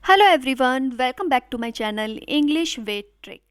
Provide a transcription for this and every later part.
Hello everyone, welcome back to my channel English with trick.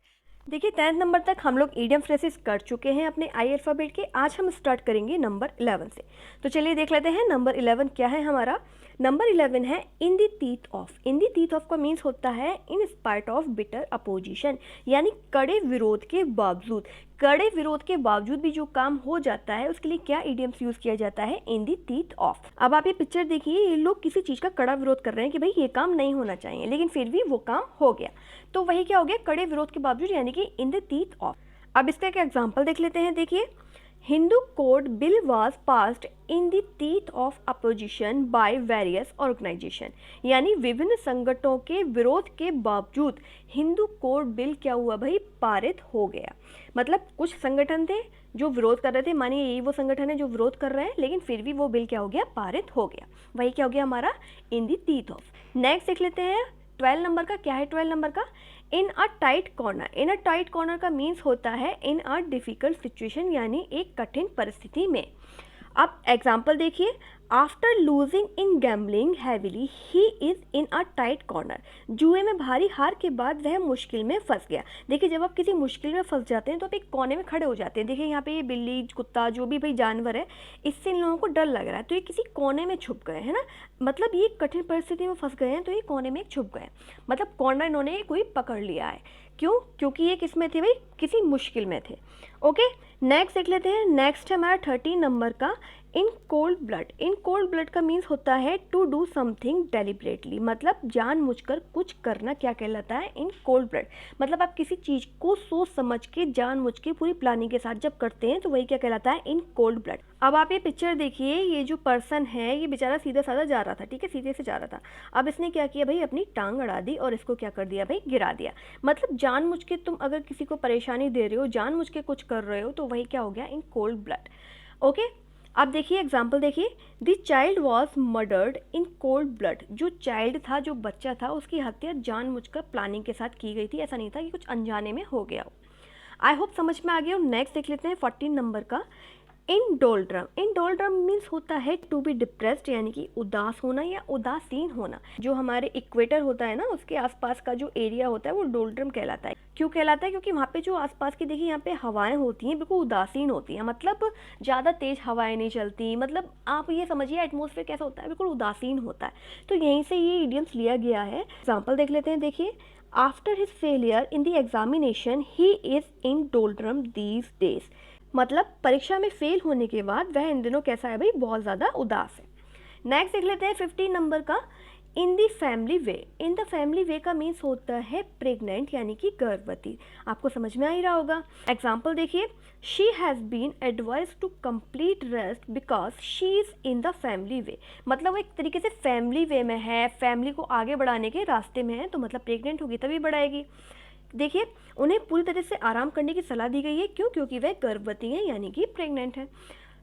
देखिए 10th number तक हम लोग ईडियम फ्रेसेस कर चुके हैं अपने आई अल्फ़ाबेट के। आज हम स्टार्ट करेंगे नंबर 11 से। तो चलिए देख लेते हैं नंबर 11 क्या है हमारा। नंबर 11 है इन the teeth of. In the teeth of का मीन्स होता है in spite of bitter opposition, यानी कड़े विरोध के बावजूद। कड़े विरोध के बावजूद भी जो काम हो जाता है उसके लिए क्या इडियम्स यूज किया जाता है, इन द टीथ ऑफ। अब आप ये पिक्चर देखिए, ये लोग किसी चीज का कड़ा विरोध कर रहे हैं कि भाई ये काम नहीं होना चाहिए, लेकिन फिर भी वो काम हो गया। तो वही क्या हो गया, कड़े विरोध के बावजूद, यानी कि इन द टीथ ऑफ। अब इसका एक एग्जाम्पल देख लेते हैं। देखिए, Hindu code bill was passed in the teeth of opposition by various organisation, यानी विभिन्न संगठनों के विरोध के बावजूद हिंदू कोड बिल क्या हुआ भाई, पारित हो गया। मतलब कुछ संगठन थे जो विरोध कर रहे थे, मानिए यही वो संगठन है जो विरोध कर रहे हैं, लेकिन फिर भी वो बिल क्या हो गया, पारित हो गया। वही क्या हो गया हमारा, इन द टीथ ऑफ। नेक्स्ट देख लेते हैं 12 नंबर का। क्या है 12 नंबर का, in a tight corner. In a tight corner का मीन्स होता है इन अ डिफिकल्ट सिचुएशन, यानी एक कठिन परिस्थिति में। अब एग्जाम्पल देखिए, after losing in gambling heavily he is in a tight corner. जुए में भारी हार के बाद वह मुश्किल में फंस गया। देखिए, जब आप किसी मुश्किल में फंस जाते हैं तो आप एक कोने में खड़े हो जाते हैं। देखिए यहाँ पे ये बिल्ली, कुत्ता, जो भी भाई जानवर है, इससे इन लोगों को डर लग रहा है, तो ये किसी कोने में छुप गए, है ना। मतलब ये कठिन परिस्थिति में फंस गए हैं तो ये कोने में छुप गए। मतलब कॉर्नर इन्होंने कोई पकड़ लिया है। क्यों? क्योंकि ये किस में थे भाई, किसी मुश्किल में थे। ओके, नेक्स्ट देख लेते हैं। नेक्स्ट है हमारा 13 नंबर का, in cold blood. In cold blood का मीन्स होता है टू डू समथिंग डेलिबरेटली, मतलब जानबूझकर कुछ करना क्या कहलाता है, इन कोल्ड ब्लड। मतलब आप किसी चीज़ को सोच समझ के, जानबूझ के, पूरी प्लानिंग के साथ जब करते हैं तो वही क्या कहलाता है, इन कोल्ड ब्लड। अब आप ये पिक्चर देखिए, ये जो पर्सन है ये बेचारा सीधा साधा जा रहा था, ठीक है, सीधे से जा रहा था। अब इसने क्या किया भाई, अपनी टांग अड़ा दी और इसको क्या कर दिया भाई, गिरा दिया। मतलब जानबूझ के तुम अगर किसी को परेशानी दे रहे हो, जानबूझ के कुछ कर रहे हो, तो वही क्या हो गया, इन कोल्ड ब्लड। ओके, अब देखिए एग्जाम्पल देखिए, the child was murdered in cold blood. जो चाइल्ड था, जो बच्चा था, उसकी हत्या जानबूझकर प्लानिंग के साथ की गई थी, ऐसा नहीं था कि कुछ अनजाने में हो गया हो। आई होप समझ में आ गया। नेक्स्ट देख लेते हैं 14 नंबर का, इन डोल्ड्रम। इन डोल्ड्रम मीन्स होता है टू बी डिप्रेस्ड, यानी कि उदास होना या उदासीन होना। जो हमारे इक्वेटर होता है ना, उसके आसपास का जो एरिया होता है वो डोल्ड्रम कहलाता है। क्यों कहलाता है? क्योंकि वहाँ पे जो आसपास की, देखिए यहाँ पे हवाएं होती हैं, बिल्कुल उदासीन होती हैं, मतलब ज़्यादा तेज हवाएं नहीं चलती। मतलब आप ये समझिए एटमॉस्फेयर कैसा होता है, बिल्कुल उदासीन होता है। तो यहीं से ये इडियम्स लिया गया है। एग्जाम्पल देख लेते हैं। देखिए, after his failure in the examination he is in doldrum these days. मतलब परीक्षा में फेल होने के बाद वह इन दिनों कैसा है भाई, बहुत ज़्यादा उदास है। नेक्स्ट देख लेते हैं 15 नंबर का, in the family way. In the family way का मीन्स होता है प्रेग्नेंट, यानी कि गर्भवती। आपको समझ में आ ही रहा होगा। एग्जाम्पल देखिए, she has been advise to complete rest because she is in the family way. मतलब वो एक तरीके से फैमिली वे में है, फैमिली को आगे बढ़ाने के रास्ते में है, तो मतलब प्रेग्नेंट होगी तभी बढ़ाएगी। देखिए, उन्हें पूरी तरह से आराम करने की सलाह दी गई है। क्यों? क्योंकि वह गर्भवती हैं, यानी कि प्रेग्नेंट है।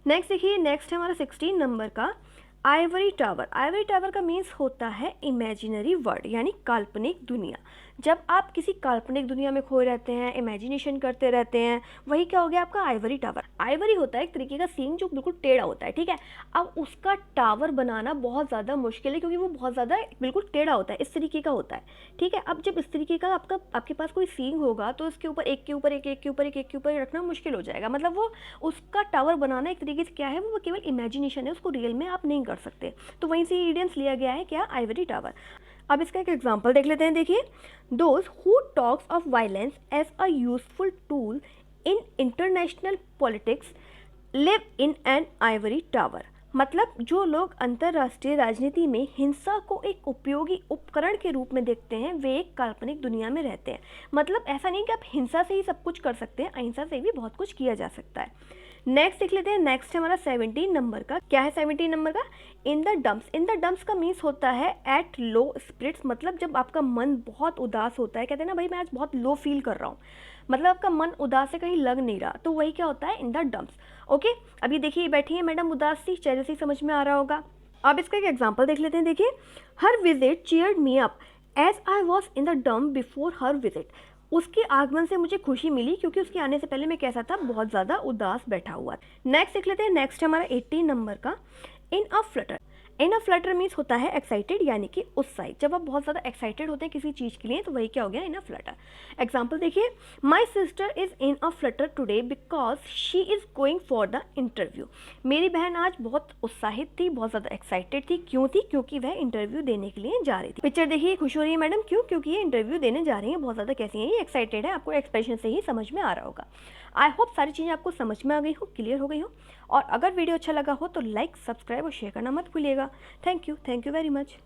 नेक्स्ट देखिए, नेक्स्ट है हमारा 16 नंबर का, आइवरी टावर। आइवरी टावर का मीन्स होता है इमेजिनरी वर्ल्ड, यानी काल्पनिक दुनिया। जब आप किसी काल्पनिक दुनिया में खोए रहते हैं, इमेजिनेशन करते रहते हैं, वही क्या हो गया आपका, आइवरी टावर। आइवरी होता है एक तरीके का सींग जो बिल्कुल टेढ़ा होता है, ठीक है। अब उसका टावर बनाना बहुत ज़्यादा मुश्किल है, क्योंकि वो बहुत ज़्यादा बिल्कुल टेढ़ा होता है, इस तरीके का होता है, ठीक है। अब जब इस तरीके का आपके पास कोई सींग होगा तो इसके ऊपर एक के ऊपर एक, एक के ऊपर एक, एक के ऊपर रखना मुश्किल हो जाएगा। मतलब वो उसका टावर बनाना एक तरीके से क्या है, वो केवल इमेजिनेशन है, उसको रियल में आप नहीं कर सकते। तो वहीं से इडियम्स लिया गया है, क्या, आइवरी टावर। अब इसका एक एग्जाम्पल देख लेते हैं। देखिए, those who talks of violence as a useful tool in international politics live in an ivory tower. मतलब जो लोग अंतर्राष्ट्रीय राजनीति में हिंसा को एक उपयोगी उपकरण के रूप में देखते हैं, वे एक काल्पनिक दुनिया में रहते हैं। मतलब ऐसा नहीं कि आप हिंसा से ही सब कुछ कर सकते हैं, अहिंसा से भी बहुत कुछ किया जा सकता है। नेक्स्ट देख लेते हैं। नेक्स्ट है हमारा 17 नंबर का। क्या है 17 नंबर का, in the dumps. In the dumps का मीन्स होता है एट लो स्पिरिट्स। मतलब जब आपका मन बहुत उदास होता है, कहते हैं ना भाई मैं आज बहुत लो फील कर रहा हूँ, मतलब आपका मन उदास से कहीं लग नहीं रहा, तो वही क्या होता है, इन द डम्प्स। ओके, अभी देखिए बैठी है मैडम उदास सी, चेहरे से समझ में आ रहा होगा। अब इसका एक एग्जाम्पल देख लेते हैं। देखिए, her visit cheered me up as I was in the dump before her visit. उसके आगमन से मुझे खुशी मिली, क्योंकि उसके आने से पहले मैं कैसा था, बहुत ज़्यादा उदास बैठा हुआ। नेक्स्ट देख लेते हैं। नेक्स्ट है हमारा 18 नंबर का, in a Flutter. In a Flutter means होता है एक्साइटेड यानी कि उत्साहित। जब आप बहुत ज़्यादा एक्साइटेड होते हैं किसी चीज़ के लिए तो वही क्या हो गया, इन अ फ्लटर। एग्जाम्पल देखिए, my sister is in a Flutter today because she is going for the interview. मेरी बहन आज बहुत उत्साहित थी, बहुत ज़्यादा एक्साइटेड थी। क्यों थी? क्योंकि वह इंटरव्यू देने के लिए जा रही थी। पिक्चर देखिए, खुश हो रही है मैडम, क्यों? क्योंकि ये इंटरव्यू देने जा रही है। बहुत ज़्यादा कैसी है, ये एक्साइटेड है। आपको एक्सप्रेशन से ही समझ में आ रहा होगा। आई होप सारी चीज़ें आपको समझ में आ गई हो, क्लियर हो गई हो। और अगर वीडियो अच्छा लगा हो तो लाइक, सब्सक्राइब और शेयर करना मत भूलिएगा। Thank you very much.